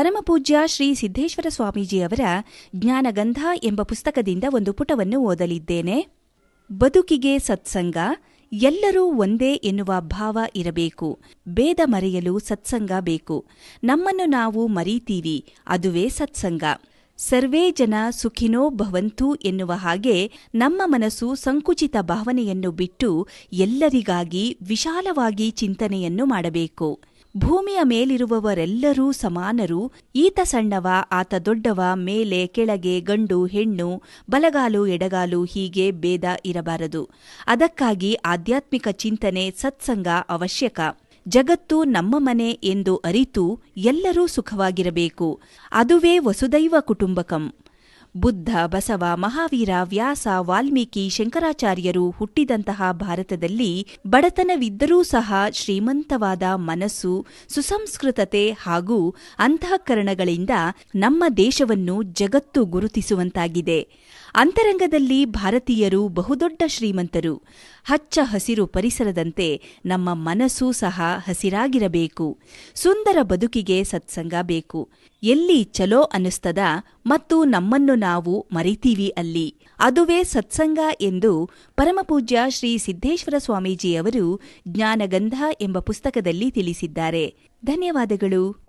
ಪರಮಪೂಜ್ಯ ಶ್ರೀ ಸಿದ್ದೇಶ್ವರ ಸ್ವಾಮೀಜಿಯವರ ಜ್ಞಾನಗಂಧ ಎಂಬ ಪುಸ್ತಕದಿಂದ ಒಂದು ಪುಟವನ್ನು ಓದಲಿದ್ದೇನೆ. ಬದುಕಿಗೆ ಸತ್ಸಂಗ, ಎಲ್ಲರೂ ಒಂದೇ ಎನ್ನುವ ಭಾವ ಇರಬೇಕು. ಭೇದ ಮರೆಯಲು ಸತ್ಸಂಗ ಬೇಕು. ನಮ್ಮನ್ನು ನಾವು ಮರೀತೀವಿ, ಅದುವೇ ಸತ್ಸಂಗ. ಸರ್ವೇ ಜನ ಸುಖಿನೋ ಭವಂತು ಎನ್ನುವ ಹಾಗೆ ನಮ್ಮ ಮನಸ್ಸು ಸಂಕುಚಿತ ಭಾವನೆಯನ್ನು ಬಿಟ್ಟು ಎಲ್ಲರಿಗಾಗಿ ವಿಶಾಲವಾಗಿ ಚಿಂತನೆಯನ್ನು ಮಾಡಬೇಕು. ಭೂಮಿಯ ಮೇಲಿರುವವರೆಲ್ಲರೂ ಸಮಾನರು. ಈತ ಸಣ್ಣವ, ಆತ ದೊಡ್ಡವ, ಮೇಲೆ ಕೆಳಗೆ, ಗಂಡು ಹೆಣ್ಣು, ಬಲಗಾಲು ಎಡಗಾಲು, ಹೀಗೆ ಭೇದ ಇರಬಾರದು. ಅದಕ್ಕಾಗಿ ಆಧ್ಯಾತ್ಮಿಕ ಚಿಂತನೆ, ಸತ್ಸಂಗ ಅವಶ್ಯಕ. ಜಗತ್ತು ನಮ್ಮ ಮನೆ ಎಂದು ಅರಿತು ಎಲ್ಲರೂ ಸುಖವಾಗಿರಬೇಕು. ಅದುವೇ ವಸುದೈವ ಕುಟುಂಬಕಂ. ಬುದ್ಧ, ಬಸವ, ಮಹಾವೀರ, ವ್ಯಾಸ, ವಾಲ್ಮೀಕಿ, ಶಂಕರಾಚಾರ್ಯರು ಹುಟ್ಟಿದಂತಹ ಭಾರತದಲ್ಲಿ ಬಡತನವಿದ್ದರೂ ಸಹ ಶ್ರೀಮಂತವಾದ ಮನಸ್ಸು, ಸುಸಂಸ್ಕೃತತೆ ಹಾಗೂ ಅಂತಃಕರಣಗಳಿಂದ ನಮ್ಮ ದೇಶವನ್ನು ಜಗತ್ತು ಗುರುತಿಸುವಂತಾಗಿದೆ. ಅಂತರಂಗದಲ್ಲಿ ಭಾರತೀಯರು ಬಹುದೊಡ್ಡ ಶ್ರೀಮಂತರು. ಹಚ್ಚ ಹಸಿರು ಪರಿಸರದಂತೆ ನಮ್ಮ ಮನಸ್ಸೂ ಸಹ ಹಸಿರಾಗಿರಬೇಕು. ಸುಂದರ ಬದುಕಿಗೆ ಸತ್ಸಂಗ ಬೇಕು. ಎಲ್ಲಿ ಚಲೋ ಅನ್ನಿಸ್ತದ ಮತ್ತು ನಮ್ಮನ್ನು ನಾವು ಮರಿತೀವಿ ಅಲ್ಲಿ, ಅದುವೇ ಸತ್ಸಂಗ ಎಂದು ಪರಮಪೂಜ್ಯ ಶ್ರೀ ಸಿದ್ದೇಶ್ವರ ಸ್ವಾಮೀಜಿಯವರು ಜ್ಞಾನಗಂಧ ಎಂಬ ಪುಸ್ತಕದಲ್ಲಿ ತಿಳಿಸಿದ್ದಾರೆ. ಧನ್ಯವಾದಗಳು.